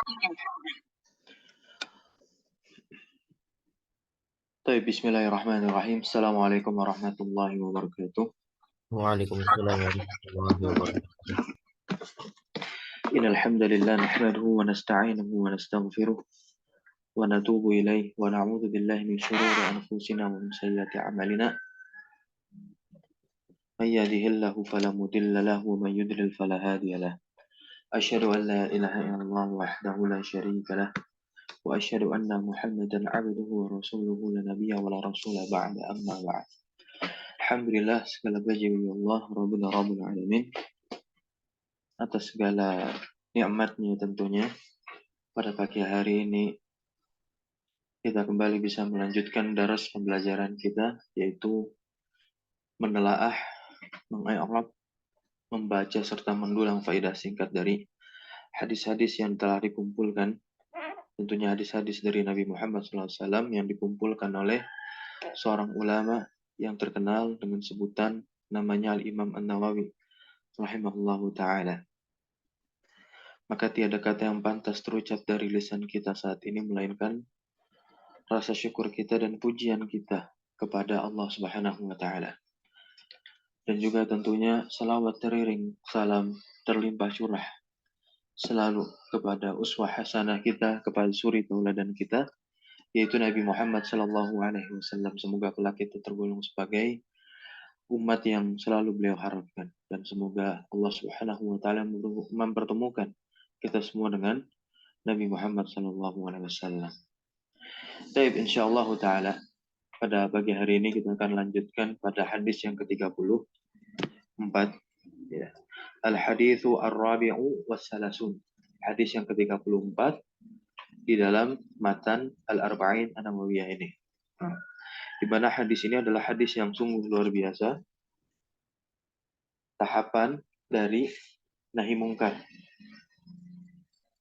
Baik, bismillahirrahmanirrahim. Assalamualaikum warahmatullahi wabarakatuh. Waalaikumsalam warahmatullahi wabarakatuh. Innal hamdalillah nahmaduhu wa nasta'inuhu wa nastaghfiruh wa natubu ilaih wa na'udzu billahi min shururi anfusina wa min sayyiati a'malina. May yahdihillahu fala mudilla lahu wa may yudlil fala hadiya lahu. Asyhadu an la ilaha illallah wahdahu la syarika lah wa asyhadu anna Muhammadan 'abduhu wa rasuluhu la nabiyya wa la rasula ba'da amma ba'd. Alhamdulillah, segala puji bagi Allah Rabbul Alamin atas segala nikmatnya tentunya. Pada pagi hari ini kita kembali bisa melanjutkan daras pembelajaran kita, yaitu menelaah, mengi'rab, membaca serta mendulang faedah singkat dari hadis-hadis yang telah dikumpulkan. Tentunya hadis-hadis dari Nabi Muhammad SAW yang dikumpulkan oleh seorang ulama yang terkenal dengan sebutan namanya Al-Imam An-Nawawi rahimahullahu ta'ala. Maka tiada kata yang pantas terucap dari lisan kita saat ini melainkan rasa syukur kita dan pujian kita kepada Allah Subhanahu wa taala. Dan juga tentunya salawat teriring salam terlimpah curah selalu kepada uswah hasanah kita, kepada suri tauladan kita, yaitu Nabi Muhammad sallallahu alaihi wasallam. Semoga kelak kita tergolong sebagai umat yang selalu beliau harapkan, dan semoga Allah Subhanahu wa taala mempertemukan kita semua dengan Nabi Muhammad sallallahu alaihi wasallam. Baik, insyaallah taala pada pagi hari ini kita akan lanjutkan pada hadis yang ke-34, ya. Al-haditsu ar-rabi'u was-salasun. Hadis yang ke-34 di dalam matan Al-Arba'in An-Nawawiyah ini. Di mana hadis ini adalah hadis yang sungguh luar biasa. Tahapan dari nahi mungkar.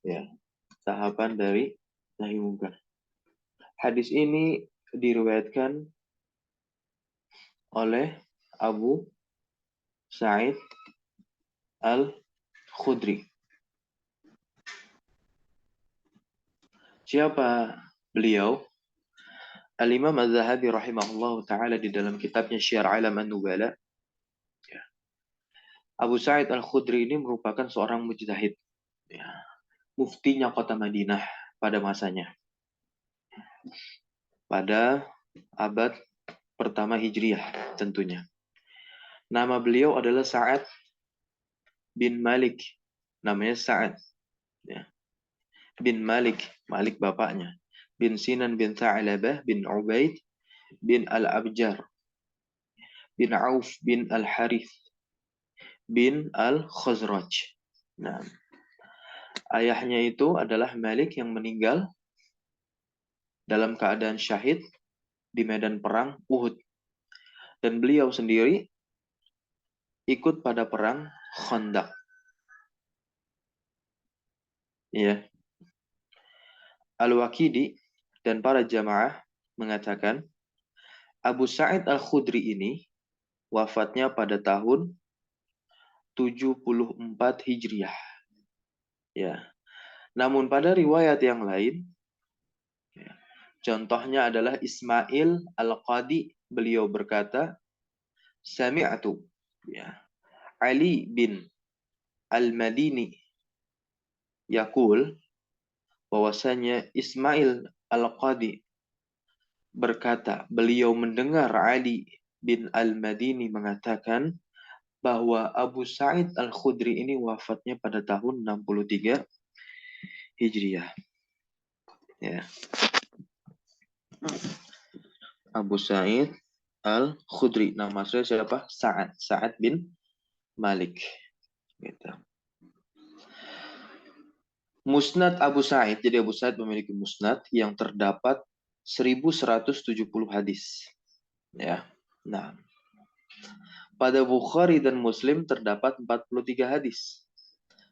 Ya, tahapan dari nahi mungkar. Hadis ini diriwayatkan oleh Abu Sa'id Al-Khudri. Siapa beliau? Al-Imam Az-Zahabi rahimahullah ta'ala di dalam kitabnya Syiar Alam An-Nubala. Ya. Abu Sa'id Al-Khudri ini merupakan seorang mujtahid. Ya. Muftinya kota Madinah pada masanya. Pada abad pertama Hijriah tentunya. Nama beliau adalah Sa'ad bin Malik. Namanya Sa'ad. Ya. Bin Malik. Malik bapaknya. Bin Sinan bin Tha'labah bin Ubaid bin Al-Abjar bin Auf bin Al-Harith bin Al-Khazraj. Nah, ayahnya itu adalah Malik yang meninggal dalam keadaan syahid di medan perang Uhud. Dan beliau sendiri ikut pada perang Khandaq. Ya. Al-Waqidi dan para jamaah mengatakan Abu Sa'id Al-Khudri ini wafatnya pada tahun 74 Hijriah. Ya. Namun pada riwayat yang lain, ya, contohnya adalah Ismail Al-Qadi, beliau berkata, Sami'atu, ya, Ali bin Al-Madini yaqul, bahwasanya Ismail Al-Qadi berkata, beliau mendengar Ali bin Al-Madini mengatakan bahwa Abu Sa'id Al-Khudri ini wafatnya pada tahun 63 Hijriah. Ya. Abu Sa'id Al-Khudri. Nama saya siapa? Sa'ad. Sa'ad bin Malik. Gitu. Musnad Abu Sa'id. Jadi Abu Sa'id memiliki musnad yang terdapat 1170 hadis. Ya. Nah, pada Bukhari dan Muslim terdapat 43 hadis.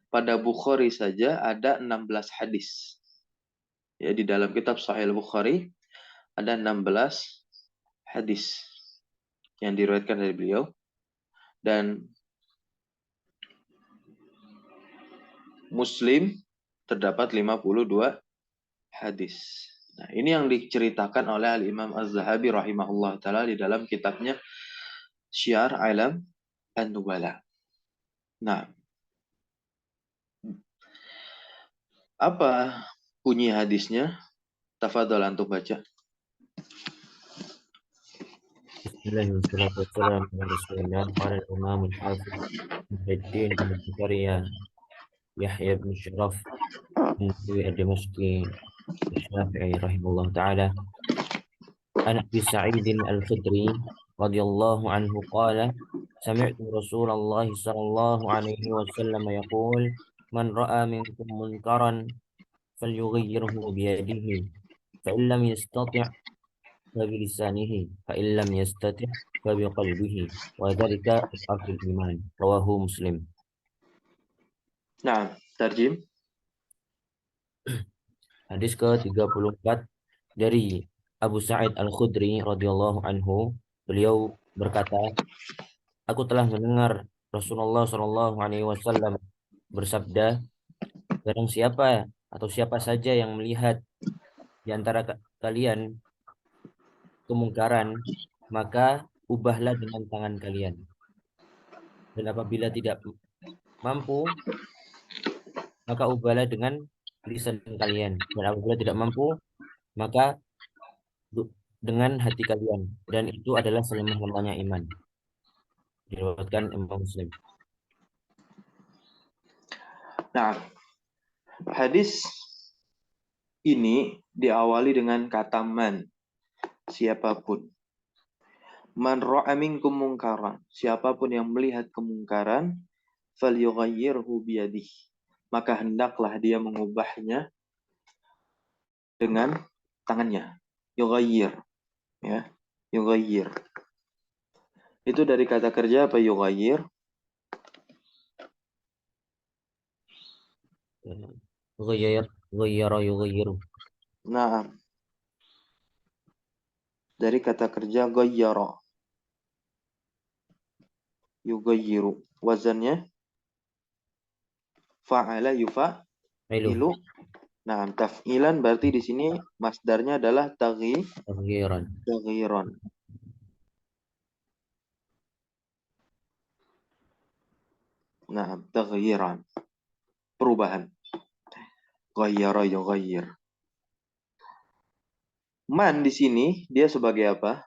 Pada Bukhari saja ada 16 hadis. Ya, di dalam kitab Sahih Bukhari ada 16 hadis yang diriwayatkan dari beliau. Dan Muslim terdapat 52 hadis. Nah, ini yang diceritakan oleh Al-Imam Az-Zahabi rahimahullah ta'ala di dalam kitabnya Syiar Alam An-Nubala. Nah, apa bunyi hadisnya? Tafadhol antum baca. Bismillahirrahmanirrahim. Wassalatu wassalamu ala Rasulillah. Qala al-Imam al-Hafiz Muhyiddin bin Zakaria Yahya bin Syaraf An-Nawawi ad-Dimashqi Asy-Syafi'i rahimahullah taala. An Abi Sa'id al-Khudri radhiyallahu anhu qala sami'tu Rasulullah sallallahu alaihi wasallam yaqul man ra'a minkum munkaran falyughayyirhu biyadihi fa in lam yastati' فبلسانه فإن لم يستطع فبقلبه وذلك أضعف الإيمان رواه مسلم. Nah, tarjim. Hadis ke-34 dari Abu Sa'id Al-Khudri radhiyallahu anhu, beliau berkata, aku telah mendengar Rasulullah Shallallahu alaihi wasallam bersabda, barang siapa atau siapa saja yang melihat di antara kalian kemungkaran, maka ubahlah dengan tangan kalian. Dan apabila tidak mampu, maka ubahlah dengan lisan kalian. Dan apabila tidak mampu, maka dengan hati kalian. Dan itu adalah selemah-lemahnya iman. Diriwayatkan Imam Muslim. Nah, hadis ini diawali dengan kata man, siapapun. Man ra'a minkum mungkaran, siapapun yang melihat kemungkaran, falyughayyirhu biyadihi, maka hendaklah dia mengubahnya dengan tangannya. Yughayyir, ya. Yughayyir. Itu dari kata kerja apa yughayyir? Ghayyara yughayyiru. Nah, dari kata kerja ghayyara. Yughayyiru. Wazannya fa'ala Ilu. yufa'ilu. Nah, taf'ilan berarti di sini masdarnya adalah Taghyiran. taghyiran. Nah, taghyiran. Perubahan. Ghayyara yughayyir. Man di sini dia sebagai apa?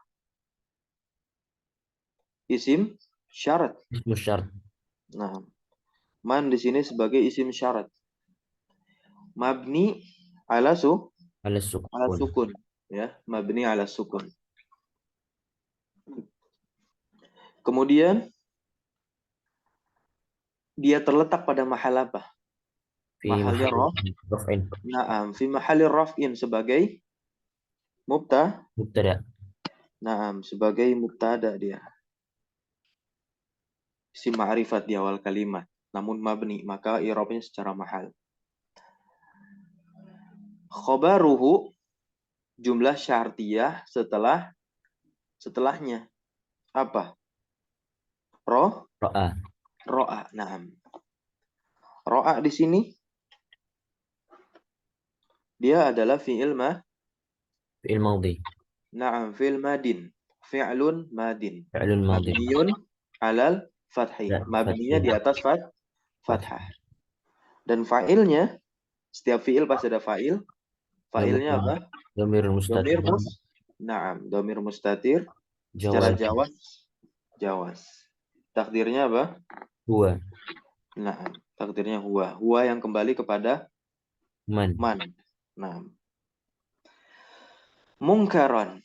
Isim syarat. Ismu syart. Nah, man di sini sebagai isim syarat. Mabni ala Ala ala sukun. sukun, ya, mabni ala sukun. Kemudian dia terletak pada mahal apa? Fi Mahalnya raf'in. Naam, fi mahalli raf'in sebagai Mubtada. Naam, sebagai mubtada dia. Isim ma'rifat di awal kalimat, namun mabni, maka i'rabnya secara mahal. Khobaruhu, jumlah syartiyah setelahnya. Apa? Ra'a. Ro'a. Naam. Ro'a di sini dia adalah fi'il Fi'il madhi. Naam, fi'il madin. Fi'lun madin. Fi'lun madhi. Mabniyun alal fathi. Mabninya di atas fathah. Dan fa'ilnya, setiap fi'il pasti ada fa'il. Fa'ilnya apa? Dhamir mustatir. Naam, domir mustatir. Jawaz. Secara jawas. Takdirnya apa? Huwa. Nah, takdirnya huwa. Huwa yang kembali kepada Man. Nah, mungkaran.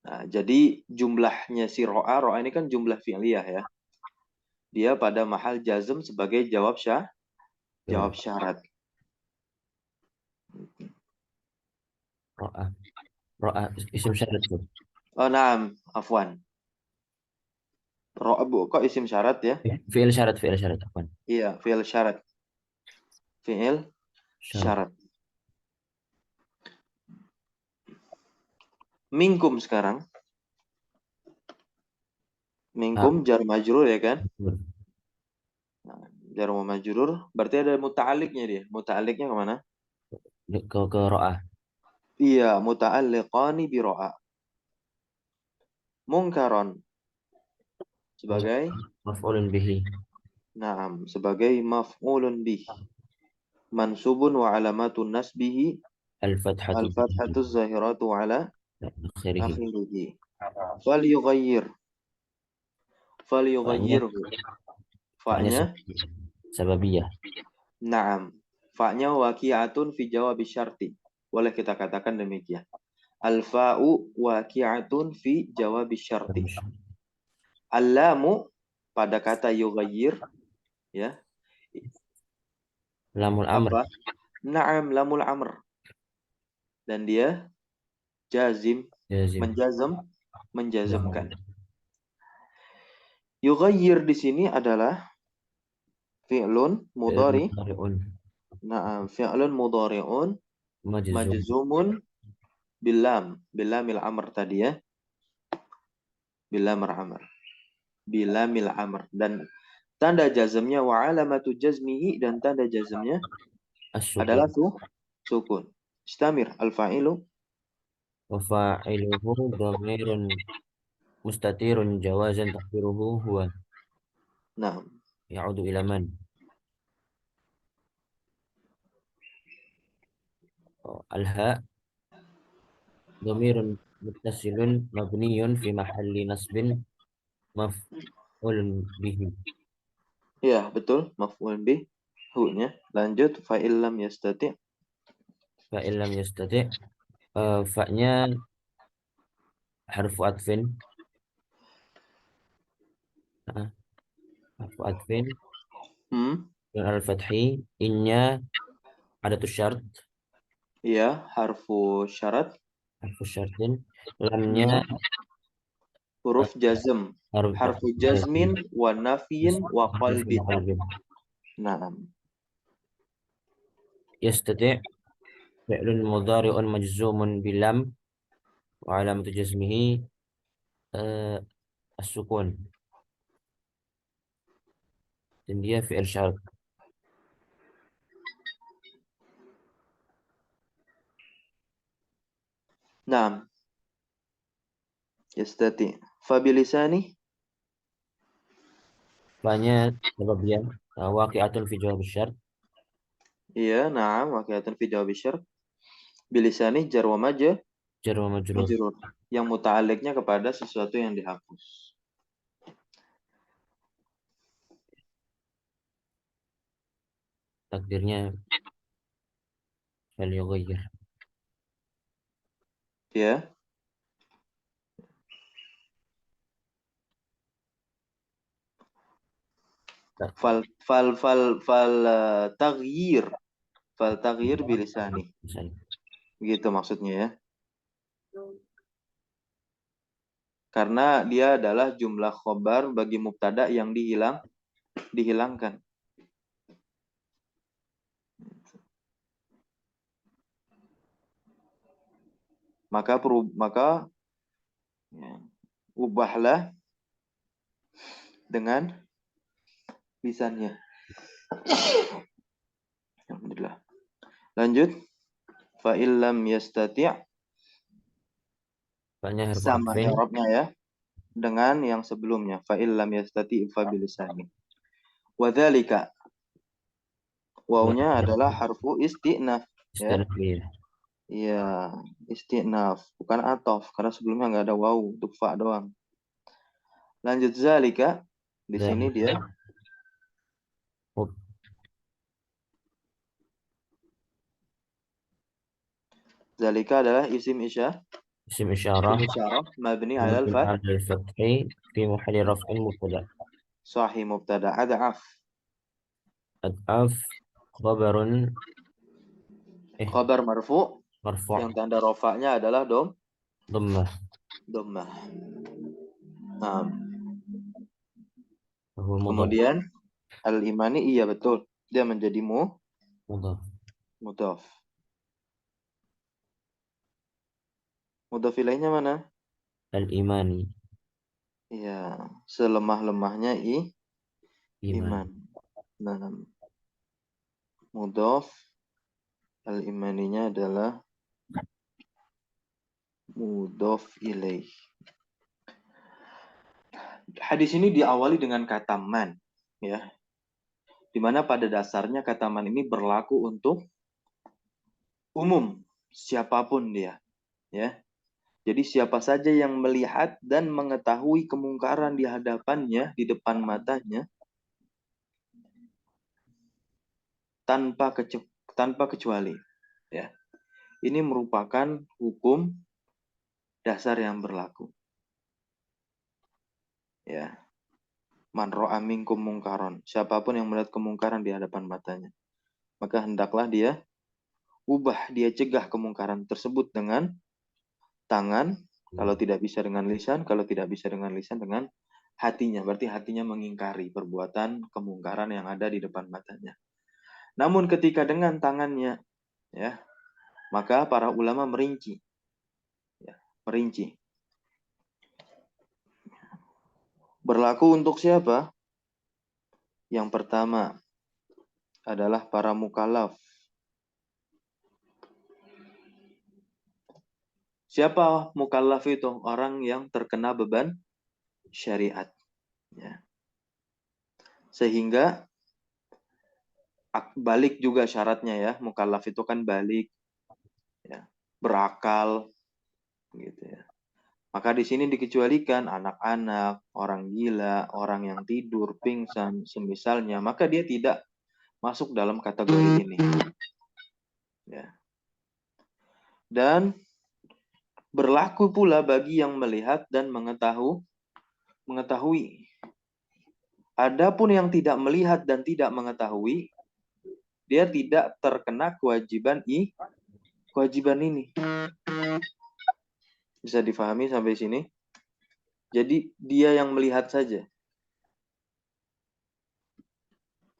Nah, jadi jumlahnya si ro'a ini kan jumlah fi'liyah ya. Dia pada mahal jazm sebagai jawab syarat. Ra'a. Isim syarat tuh. Oh, naam, afwan. Ro'a kok isim syarat ya? Fi'il syarat. Apaan? Iya, fi'il syarat. Fi'il syarat. Minkum sekarang. Minkum jar majrur ya kan? Nah, jar wa majrur. Berarti ada muta'alliqnya dia. Muta'alliqnya kemana? Ke ro'ah. Iya, muta'alliqani bi ra'a. Mungkaron sebagai Maf'ulun bihi. na'am, sebagai maf'ulun bih. Mansubun wa alamatun nasbihi Al-fathatu al-fathatu zahiratu ala akhirih. akhirih. Fal yughayyir. Fal Fa'nya yughayyirhu. fa'nya Fa'nya sababiyah. na'am. Fa'nya waqi'atun fi jawab syarti. Boleh kita katakan demikian. Al-fa'u waqi'atun fi jawab syarti. Al-lamu pada kata yughayyir ya. Lamul amr. Apa? Na'am lamul amr. Dan dia jazim, Jazim. menjazamkan. Yughayyir di sini adalah fi'lun mudhari. Mudhari'un. Na'am, fi'lun mudhari'un Majzum. majzumun bilamil amr tadi ya. Bilamil amr. Bilamil amr. Dan tanda jazmnya wa alamatu jazmihi, dan tanda jazmnya As-sukun. adalah sukun. Istamir al-fa'ilu. Wa fa'iluhu dhamirun mustatirun jawazan takdiruhu huwa. Nah, Ya'udu ila man. Al-ha dhamirun muttasilun mabniyun fi mahalli nasbin maf'ulun bihi. ya betul, maf'ul bih hu-nya. Lanjut fa'il lam yastati'. Fa'il lam yastati'. Fa'nya harfu atfin. Harfu atfin dan al-fathi. Innya ada tu syarat. Iya, harfu syarat. Harfu syaratin. Lamnya Huruf jazm. Harfu jazmin wa nafiyin wa qalbin. Nah, Yastati' fi'lun mudhari'un majzumun bilam wa alamatu jazmihi as-sukun. Dan dia fi'il syarat. nah. Yastati. Fabilisani. Fa'nya sababiyah waqi'atun fi jawab syarat. Iya, na'am, waqi'atun fi jawab syarat. Bilisani jar wa Jar wa majrur. majrur. Yang muta'alliqnya kepada sesuatu yang dihapus. Takdirnya fal yughayyir. Ya. Taghyir. Fal taghyir bilisani. Begitu maksudnya ya. Karena dia adalah jumlah khobar bagi mubtada yang dihilangkan. Maka ya, ubahlah dengan lisannya. Alhamdulillah. Lanjut. Fa'il lam yastati'. Sama i'rabnya ya. Dengan yang sebelumnya. Fa'il lam yastati' fa bilisani. Wa dzalika. Wawnya adalah harfu isti'naf. Ya. Iya, isti'naf. Bukan atof. Karena sebelumnya nggak ada waw. Untuk fa doang. Lanjut zalika. Di sini dia. Zalika adalah isim isyarah. Isim isyarah. Mabni ala al-fathi fi mahalli raf'in mubtada. Sahih mubtada. Ad'af. Ad'af khabarun Khabar marfu. Yang tanda rofaknya adalah dhammah. Nah. Kemudian al-imani, iya betul. Dia menjadi mudhaf. Mudhaf ilaihnya mana? Al-imani. Iya, selemah-lemahnya iman. Nah, mudhof al-imaninya adalah mudhof ilaih. Hadis ini diawali dengan kata man, ya. Di mana pada dasarnya kata man ini berlaku untuk umum, siapapun dia, ya. Jadi siapa saja yang melihat dan mengetahui kemungkaran di hadapannya, di depan matanya, tanpa kecuali, ya. Ini merupakan hukum dasar yang berlaku. Ya. Man ra'a minkum mungkaron. Siapapun yang melihat kemungkaran di hadapan matanya, maka hendaklah dia cegah kemungkaran tersebut dengan tangan, kalau tidak bisa dengan lisan, kalau tidak bisa dengan lisan dengan hatinya. Berarti hatinya mengingkari perbuatan kemungkaran yang ada di depan matanya. Namun ketika dengan tangannya, ya, maka para ulama merinci. Ya, merinci. Berlaku untuk siapa? Yang pertama adalah para mukallaf. Siapa mukallaf itu? Orang yang terkena beban syariat. Ya. Sehingga balik juga syaratnya ya. Mukallaf itu kan balik, ya, berakal, gitu ya. Maka di sini dikecualikan anak-anak, orang gila, orang yang tidur, pingsan, semisalnya. Maka dia tidak masuk dalam kategori ini. Ya. Dan berlaku pula bagi yang melihat dan mengetahui. Adapun yang tidak melihat dan tidak mengetahui, dia tidak terkena kewajiban ini. Bisa difahami sampai sini? Jadi dia yang melihat saja.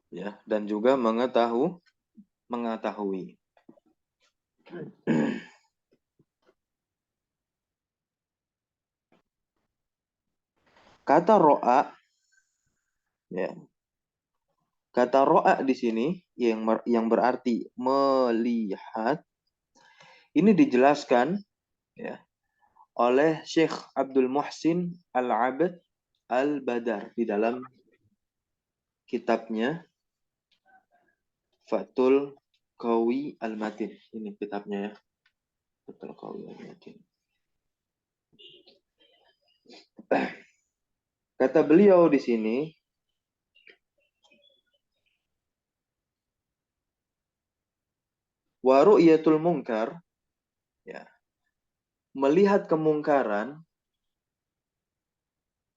Ya, dan juga mengetahui. Kata ro'a, ya. Kata ro'a di sini yang berarti melihat, ini dijelaskan, ya, oleh Syekh Abdul Muhsin Al-Abad Al-Badar di dalam kitabnya Fathul Qawi Al-Matin. Ini kitabnya ya. Fathul Qawi Al-Matin. Kata beliau di sini, wa ru'yatul munkar, ya, melihat kemungkaran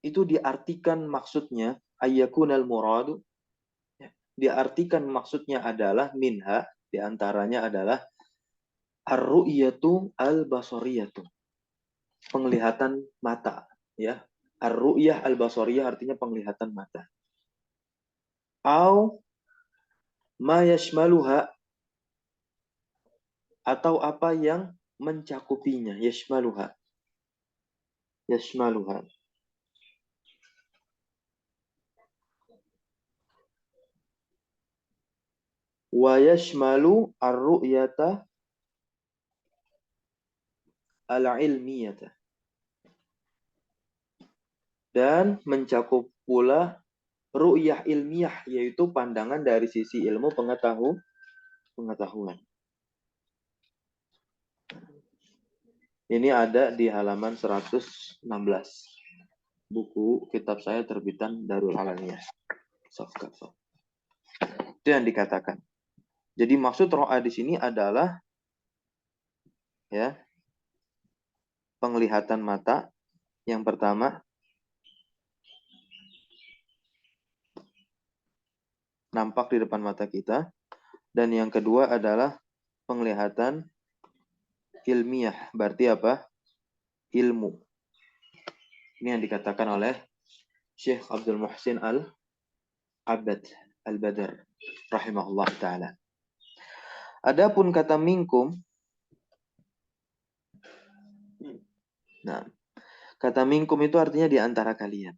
itu diartikan maksudnya ayyakunal muradu, ya, diartikan maksudnya adalah minha, diantaranya adalah ar-ru'yatu al-basariyatu, penglihatan mata, ya. Ar-ru'yah al-basariyah artinya penglihatan mata. Au ma yashmaluha, atau apa yang mencakupinya, yashmaluha. Yashmaluha. Wa yashmalu ar-ru'yata al-ilmiyata. Dan mencakup pula ru'yah ilmiah, yaitu pandangan dari sisi ilmu pengetahuan. Ini ada di halaman 116. Buku kitab saya terbitan Darul Alaniyah. Itu yang dikatakan. Jadi maksud ro'a di sini adalah, ya, penglihatan mata yang pertama, nampak di depan mata kita, dan yang kedua adalah penglihatan ilmiah. Berarti apa? Ilmu. Ini yang dikatakan oleh Syekh Abdul Muhsin Al-Abad Al-Badar rahimahullah ta'ala. Adapun kata minkum, nah, kata minkum itu artinya di antara kalian.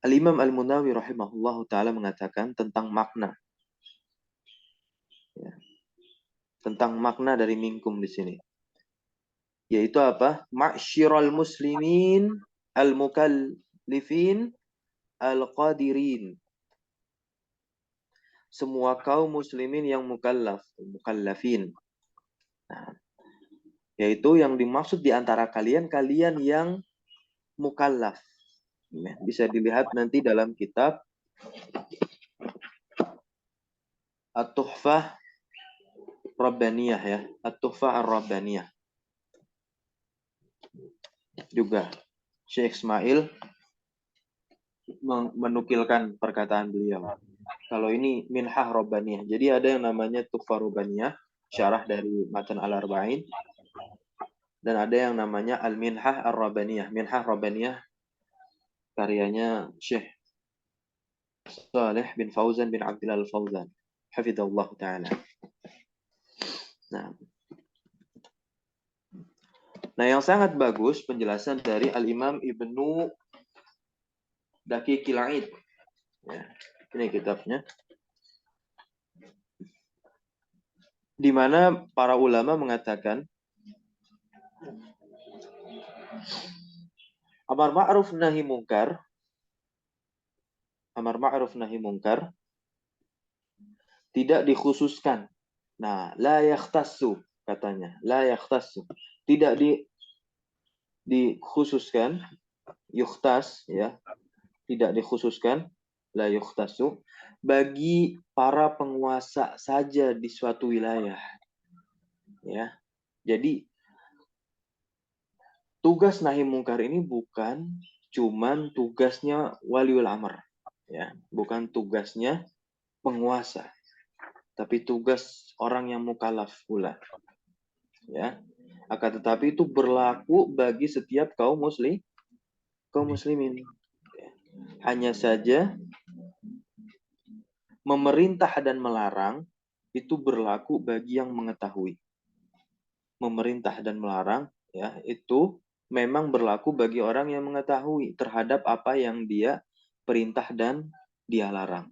Al-Imam Al-Munawi rahimahullahu ta'ala mengatakan tentang makna. Ya, tentang makna dari minkum di sini. Yaitu apa? Ma'syiral muslimin al-mukallifin al-qadirin. Semua kaum muslimin yang mukallafin. Nah, yaitu yang dimaksud di antara kalian yang mukallaf. Bisa dilihat nanti dalam kitab At-Tuhfah Rabbaniyah ya, At-Tuhfah Ar-Rabbaniyah. Juga Syekh Ismail menukilkan perkataan beliau. Kalau ini Minhah Rabbaniyah. Jadi ada yang namanya Tuhfah Rabbaniyah, syarah dari Matan Al-Arba'in. Dan ada yang namanya Al-Minhah Ar-Rabbaniyah. Minhah Rabbaniyah karyanya Syekh Saleh bin Fauzan bin Abdullah Al-Fauzan. Hafidhahullah Ta'ala. Nah, yang sangat bagus penjelasan dari Al-Imam Ibnu Daqiqil Aid. Ya, ini kitabnya. Di mana para ulama mengatakan amar ma'ruf nahi mungkar tidak dikhususkan. Nah, la yakhtassu katanya, la yakhtassu. Tidak dikhususkan, yukhtas ya, tidak dikhususkan, la yukhtassu bagi para penguasa saja di suatu wilayah. Ya. Jadi tugas nahi mungkar ini bukan cuman tugasnya waliul amr, ya, bukan tugasnya penguasa, tapi tugas orang yang mukallaf pula, ya. Akan tetapi itu berlaku bagi setiap kaum muslimin. Hanya saja memerintah dan melarang itu berlaku bagi yang mengetahui. Memerintah dan melarang, ya, itu memang berlaku bagi orang yang mengetahui terhadap apa yang dia perintah dan dia larang.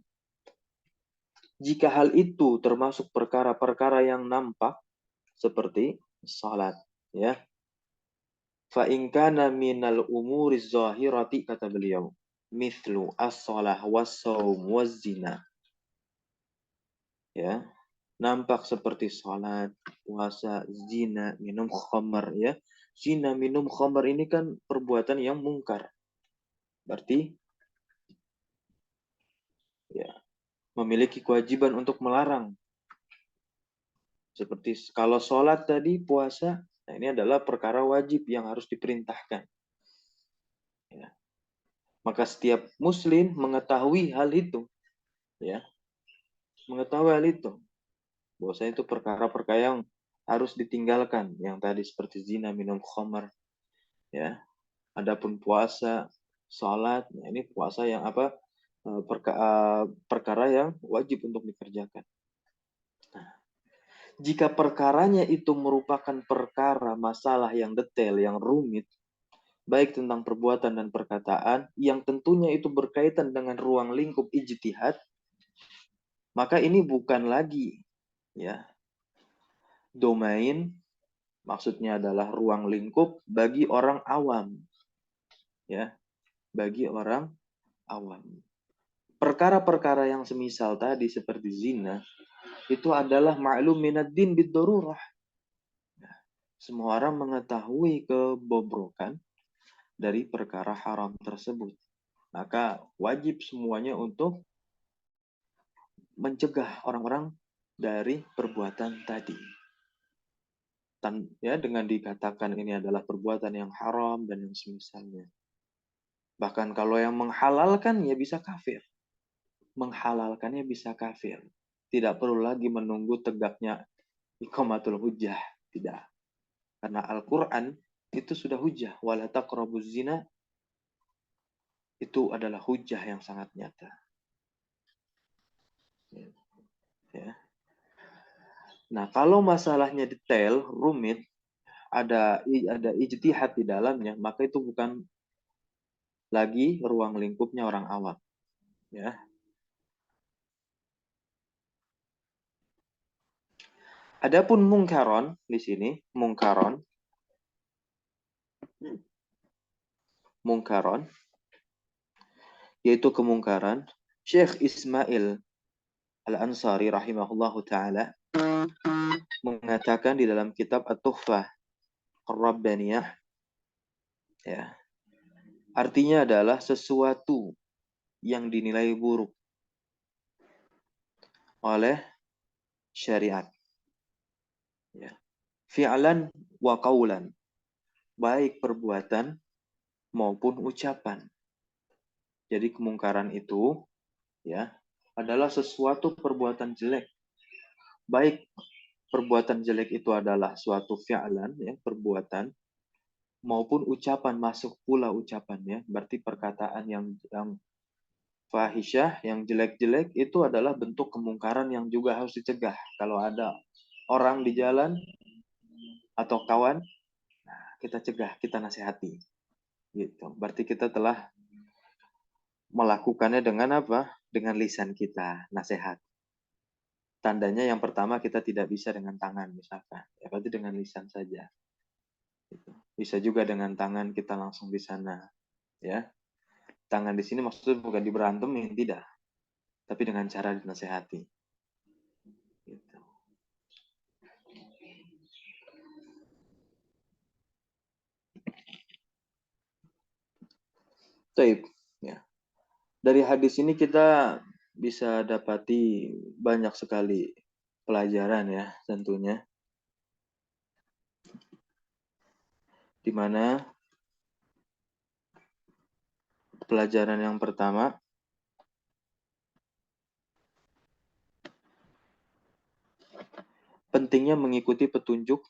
Jika hal itu termasuk perkara-perkara yang nampak seperti salat, ya. Fa in kana minal umuri zahirati kata beliau, mithlu as-shalah was-shaum waz-zina. Ya. Nampak seperti salat, puasa, zina, minum khamar, ya. Zina, minum khamar ini kan perbuatan yang mungkar. Berarti ya, memiliki kewajiban untuk melarang. Seperti kalau sholat tadi, puasa, nah ini adalah perkara wajib yang harus diperintahkan. Ya. Maka setiap muslim mengetahui hal itu. Ya. Mengetahui hal itu. Bahwasanya itu perkara-perkara yang harus ditinggalkan. Yang tadi seperti zina, minum khamar. Ya. Adapun puasa, sholat, nah ini puasa yang apa? Perkara yang wajib untuk dikerjakan. Nah, jika perkaranya itu merupakan perkara masalah yang detail, yang rumit, baik tentang perbuatan dan perkataan, yang tentunya itu berkaitan dengan ruang lingkup ijtihad, maka ini bukan lagi ya domain, maksudnya adalah ruang lingkup bagi orang awam. Ya, bagi orang awam. Perkara-perkara yang semisal tadi seperti zina, itu adalah ma'lum minad din bid-darurah. Semua orang mengetahui kebobrokan dari perkara haram tersebut. Maka wajib semuanya untuk mencegah orang-orang dari perbuatan tadi. Ya, dengan dikatakan ini adalah perbuatan yang haram dan yang semisalnya. Bahkan kalau yang menghalalkan ya bisa kafir. Menghalalkannya bisa kafir. Tidak perlu lagi menunggu tegaknya iqamatul hujjah. Tidak. Karena Al-Quran itu sudah hujjah. Wala taqrabuz zina itu adalah hujjah yang sangat nyata. Ya. Nah, kalau masalahnya detail, rumit, ada ijtihad di dalamnya, maka itu bukan lagi ruang lingkupnya orang awam, ya. Adapun mungkaron di sini, mungkaron yaitu kemungkaran. Syekh Ismail Al-Ansari rahimahullahu taala mengatakan di dalam kitab At-Tuhfah Ar-Rabbaniyah, ya. Artinya adalah sesuatu yang dinilai buruk oleh syariat, ya. Fi'lan wa qaulan, baik perbuatan maupun ucapan. Jadi kemungkaran itu, ya, adalah sesuatu perbuatan jelek. Baik perbuatan jelek itu adalah suatu fi'lan, ya, perbuatan, maupun ucapan, masuk pula ucapannya. Berarti perkataan yang fahisyah, yang jelek-jelek itu adalah bentuk kemungkaran yang juga harus dicegah. Kalau ada orang di jalan atau kawan, kita cegah, kita nasihati. Gitu. Berarti kita telah melakukannya dengan apa? Dengan lisan kita, nasihat. Tandanya yang pertama kita tidak bisa dengan tangan misalkan. Ya, berarti dengan lisan saja. Gitu. Bisa juga dengan tangan kita langsung di sana. Ya. Tangan di sini maksudnya bukan diberantemin, tidak. Tapi dengan cara dinasehati. Gitu. Taib. Ya. Dari hadis ini kita bisa dapati banyak sekali pelajaran ya tentunya. Di mana pelajaran yang pertama, pentingnya mengikuti petunjuk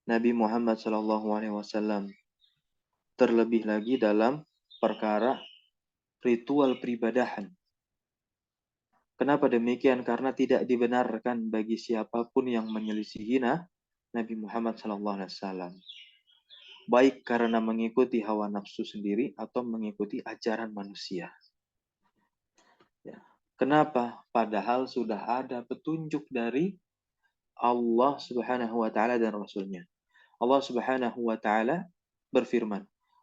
Nabi Muhammad SAW. Terlebih lagi dalam perkara ritual peribadahan. Kenapa demikian? Karena tidak dibenarkan bagi siapapun yang menyelisihi Nabi Muhammad SAW. Baik karena mengikuti hawa nafsu sendiri atau mengikuti ajaran manusia. Ya. Kenapa? Padahal sudah ada petunjuk dari Allah Subhanahu wa taala dan Rasulnya. Allah Subhanahu wa taala berfirman,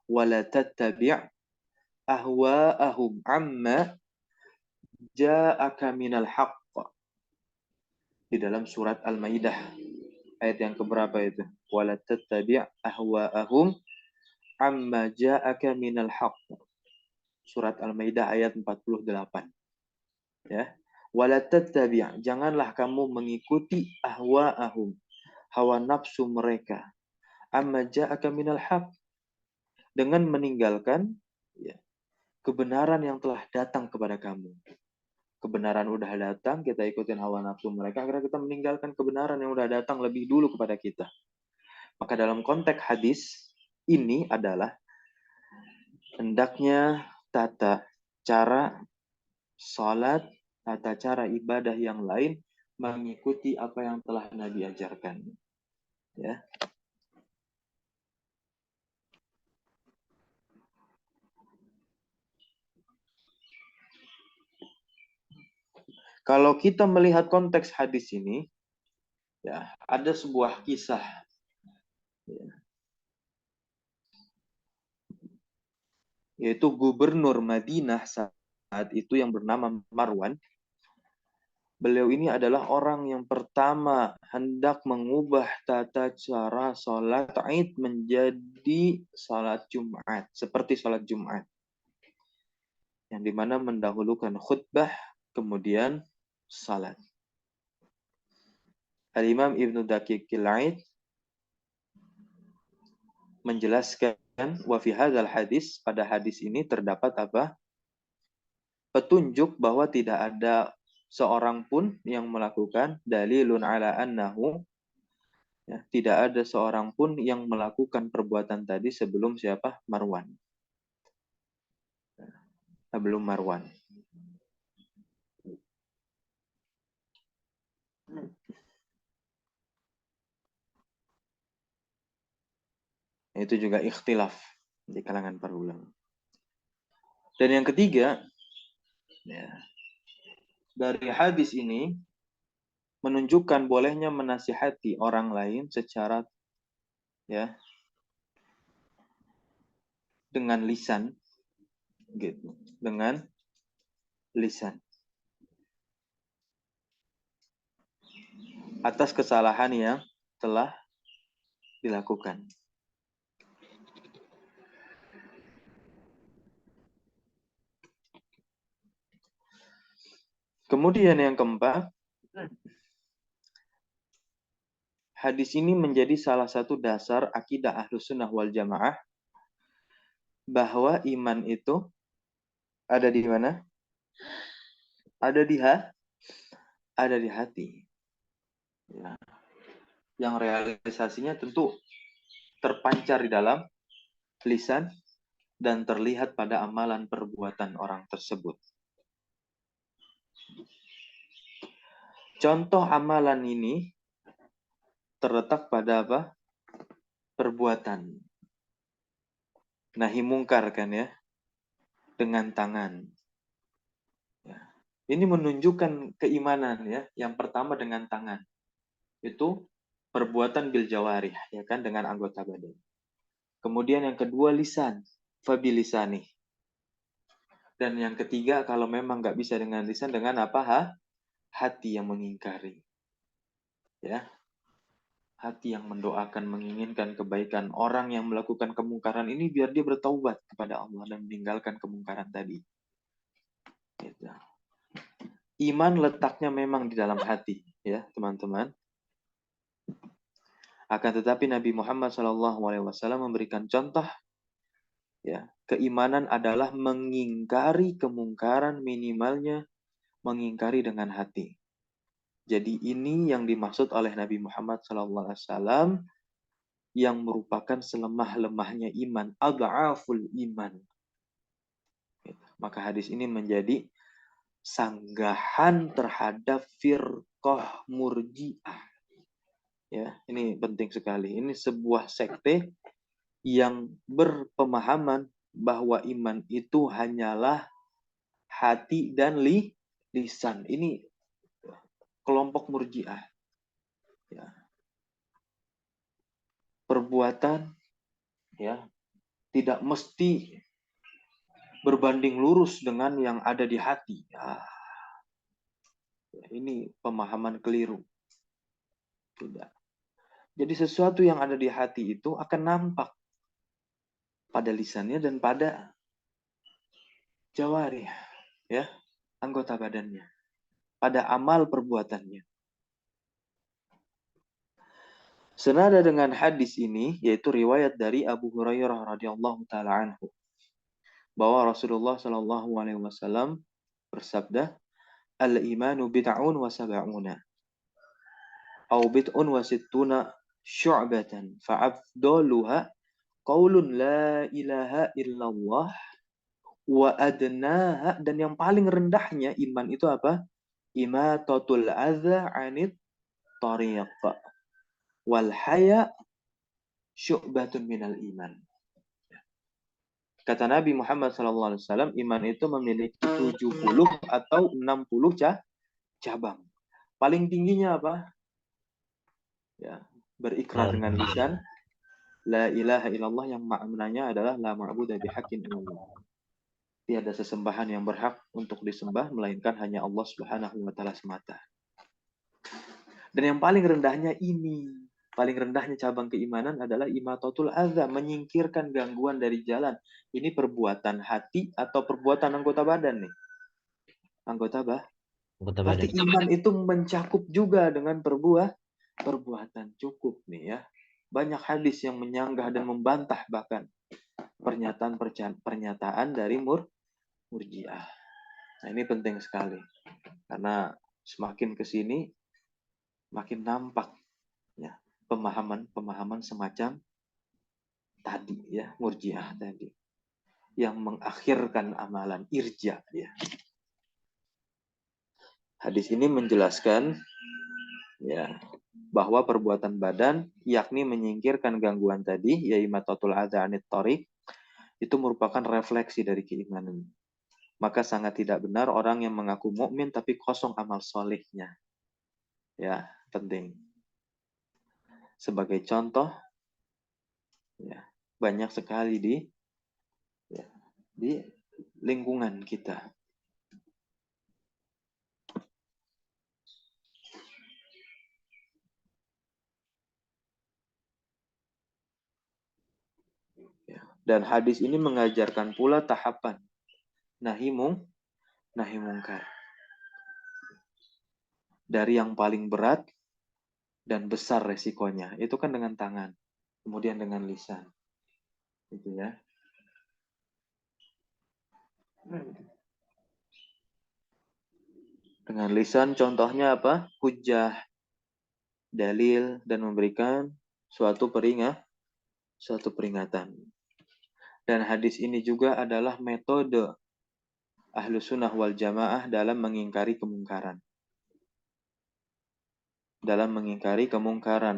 "Wala tattabi' ahwa'ahum amma ja'aka minal haqq." Di dalam surat Al-Maidah ayat yang keberapa itu? Wala tattabi' ahwa'ahum amma ja'aka minal haqq. Surat Al-Maidah ayat 48. Ya. Wala tattabi', janganlah kamu mengikuti ahwa'ahum, hawa nafsu mereka, amma ja'aka minal haqq, dengan meninggalkan, ya, kebenaran yang telah datang kepada kamu. Kebenaran udah datang, kita ikutin hawa nafsu mereka, akhirnya kita meninggalkan kebenaran yang udah datang lebih dulu kepada kita. Maka dalam konteks hadis ini adalah hendaknya tata cara salat, tata cara ibadah yang lain mengikuti apa yang telah Nabi ajarkan. Ya. Kalau kita melihat konteks hadis ini, ya, ada sebuah kisah, ya, yaitu gubernur Madinah saat itu yang bernama Marwan. Beliau ini adalah orang yang pertama hendak mengubah tata cara sholat Id menjadi sholat Jumat, seperti sholat Jumat, yang dimana mendahulukan khutbah kemudian salat. Al-Imam Ibnu Daqiqil Aid menjelaskan, wa fi hadzal hadis, pada hadis ini terdapat apa? Petunjuk bahwa tidak ada seorang pun yang melakukan dalilun ala annahu, ya, tidak ada seorang pun yang melakukan perbuatan tadi sebelum siapa? Marwan. Sebelum Marwan. Itu juga ikhtilaf. di kalangan para ulama. Dan yang ketiga, ya, dari hadis ini menunjukkan bolehnya menasihati orang lain secara ya dengan lisan, gitu, dengan lisan atas kesalahan yang telah dilakukan. Kemudian yang keempat, hadis ini menjadi salah satu dasar akidah Ahlus Sunnah wal Jamaah bahwa iman itu ada di mana? Ada di hati. Ya. Yang realisasinya tentu terpancar di dalam lisan dan terlihat pada amalan perbuatan orang tersebut. Contoh amalan ini terletak pada apa? Perbuatan. Nahi mungkar kan ya? Dengan tangan. Ya. Ini menunjukkan keimanan ya. Yang pertama dengan tangan. Itu perbuatan bil jawarih, ya kan, dengan anggota badan. Kemudian yang kedua lisan, fabilisani. Dan yang ketiga kalau memang nggak bisa dengan lisan, dengan apa? Hati yang mengingkari. Ya. Hati yang mendoakan, menginginkan kebaikan. Orang yang melakukan kemungkaran ini biar dia bertaubat kepada Allah dan meninggalkan kemungkaran tadi. Gitu. Iman letaknya memang di dalam hati, ya teman-teman. Akan tetapi Nabi Muhammad SAW memberikan contoh, ya, keimanan adalah mengingkari kemungkaran, minimalnya mengingkari dengan hati. Jadi ini yang dimaksud oleh Nabi Muhammad SAW yang merupakan selemah-lemahnya iman, adhaful iman. Maka hadis ini menjadi sanggahan terhadap firqah murji'ah. Ya, ini penting sekali. Ini sebuah sekte yang berpemahaman bahwa iman itu hanyalah hati dan lisan. Ini kelompok murji'ah. Ya. Perbuatan ya tidak mesti berbanding lurus dengan yang ada di hati. Ya. Ini pemahaman keliru. Tidak. Jadi sesuatu yang ada di hati itu akan nampak pada lisannya dan pada jawari, ya, anggota badannya, pada amal perbuatannya. Senada dengan hadis ini, yaitu riwayat dari Abu Hurairah radhiyallahu taala anhu, bahwa Rasulullah shallallahu alaihi wasallam bersabda, "Al-imanu bid'un wa sab'una, au bid'un wa sittuna syu'batan, fa'afdaluha qaulun la ilaha illallah wa adnaha," dan yang paling rendahnya iman itu apa? Imatatul adza 'anit thariq wal haya syu'batun minal iman. Kata Nabi Muhammad SAW, iman itu memiliki 70 atau 60 cabang. Paling tingginya apa? Ya, berikrar dengan lisan, la ilaha illallah, yang maknanya adalah la ma'budu bihaqqin illallah. Tiada sesembahan yang berhak untuk disembah melainkan hanya Allah Subhanahu wa taala semata. Dan yang paling rendahnya ini, paling rendahnya cabang keimanan adalah imatatul adza, menyingkirkan gangguan dari jalan. Ini perbuatan hati atau perbuatan anggota badan nih? Anggota Berarti iman itu mencakup juga dengan perbuatan. Cukup nih ya. Banyak hadis yang menyanggah dan membantah bahkan pernyataan dari murji'ah. Nah, ini penting sekali. Karena semakin ke sini makin nampak ya pemahaman semacam tadi ya, murji'ah tadi yang mengakhirkan amalan, irja ya. Hadis ini menjelaskan ya bahwa perbuatan badan yakni menyingkirkan gangguan tadi, yaitu imatatul adza anit thariq, itu merupakan refleksi dari keimanan. Maka sangat tidak benar orang yang mengaku mukmin tapi kosong amal solehnya. Ya, penting. Sebagai contoh, ya, banyak sekali di lingkungan kita. Ya. Dan hadis ini mengajarkan pula tahapan nahi mungkar. Dari yang paling berat dan besar resikonya. Itu kan dengan tangan. Kemudian dengan lisan. Gitu ya. Dengan lisan contohnya apa? Hujjah, dalil, dan memberikan suatu peringatan. Dan hadis ini juga adalah metode Ahlus Sunnah wal Jamaah dalam mengingkari kemungkaran.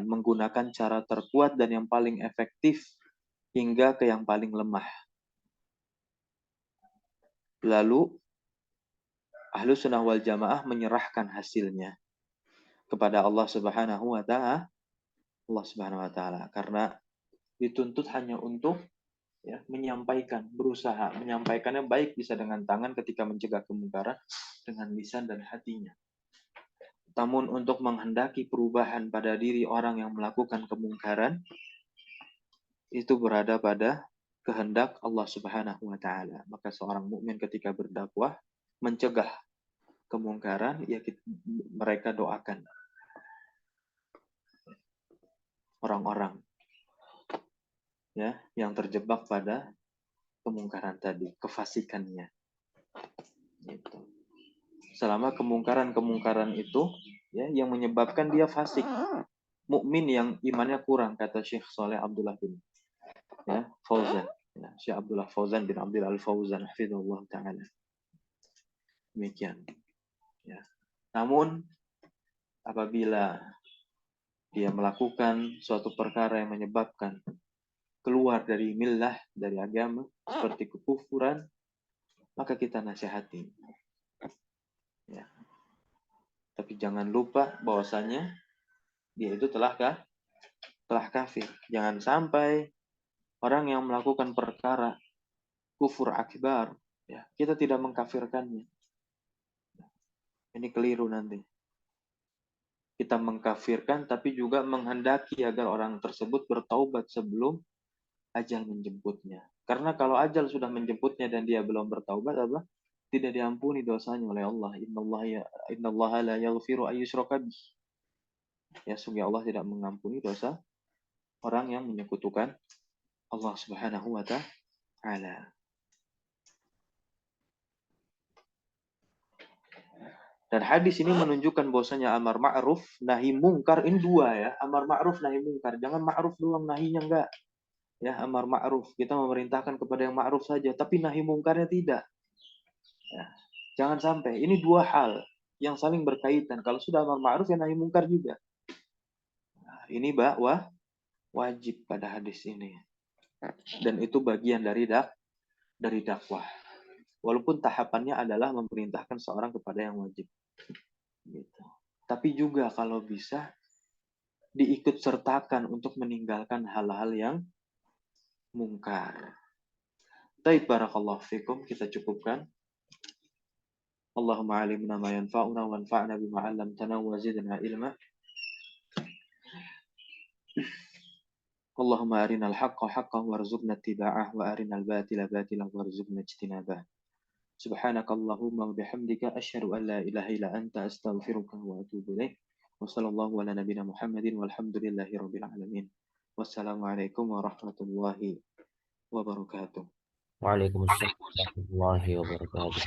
Menggunakan cara terkuat dan yang paling efektif hingga ke yang paling lemah. Lalu Ahlus Sunnah wal Jamaah menyerahkan hasilnya kepada Allah Subhanahu wa taala karena dituntut hanya untuk menyampaikan, berusaha menyampaikannya, baik bisa dengan tangan ketika mencegah kemungkaran, dengan lisan dan hatinya. Namun untuk menghendaki perubahan pada diri orang yang melakukan kemungkaran, itu berada pada kehendak Allah Subhanahu wa taala. Maka seorang mukmin ketika berdakwah mencegah kemungkaran, mereka doakan orang-orang yang terjebak pada kemungkaran tadi, kefasikannya. Gitu. Selama kemungkaran itu yang menyebabkan dia fasik, mukmin yang imannya kurang, kata Syekh Saleh Abdullah bin Fauzan, Syekh Abdullah Fauzan bin Abdul Al-Fauzan hafizahullah taala. Demikian. Namun apabila dia melakukan suatu perkara yang menyebabkan keluar dari millah, dari agama, seperti kekufuran, maka kita nasihati. Tapi jangan lupa bahwasanya dia itu telah kafir. Jangan sampai orang yang melakukan perkara kufur akbar, kita tidak mengkafirkannya. Ini keliru nanti. Kita mengkafirkan tapi juga menghendaki agar orang tersebut bertaubat sebelum ajal menjemputnya. Karena kalau ajal sudah menjemputnya dan dia belum bertaubat, tidak diampuni dosanya oleh Allah. Innallaha la yaghfiru ayyushraka bih. Sungguh Allah tidak mengampuni dosa orang yang menyekutukan Allah Subhanahu wa taala. Dan hadis ini menunjukkan bahwasanya amar ma'ruf nahi mungkar ini dua, amar ma'ruf nahi mungkar. Jangan ma'ruf doang, nahinya enggak. Amar ma'ruf, kita memerintahkan kepada yang ma'ruf saja, tapi nahi mungkarnya tidak. Jangan sampai, ini dua hal yang saling berkaitan. Kalau sudah amar ma'ruf, nahi mungkar juga. Ini wajib pada hadis ini. Dan itu bagian dari dakwah. Walaupun tahapannya adalah memerintahkan seorang kepada yang wajib. Gitu. Tapi juga kalau bisa diikut sertakan untuk meninggalkan hal-hal yang mungkar. Baik, barakallahu fikum, kita cukupkan. Allahumma alimna ma yanfa'una wanfa'na bima 'allamtana wa zidna ilma. Allahumma arinal haqqa haqqan warzuqna ittiba'ah wa arinal batila batilan warzuqna ijtinabah. Subhanakallahumma wa bihamdika asyhadu an la ilaha illa anta astaghfiruka wa atubu ilaik. Wa sallallahu ala nabiyyina Muhammadin walhamdulillahi rabbil alamin. Wassalamualaikum warahmatullahi wabarakatuh. Waalaikumsalam warahmatullahi wabarakatuh.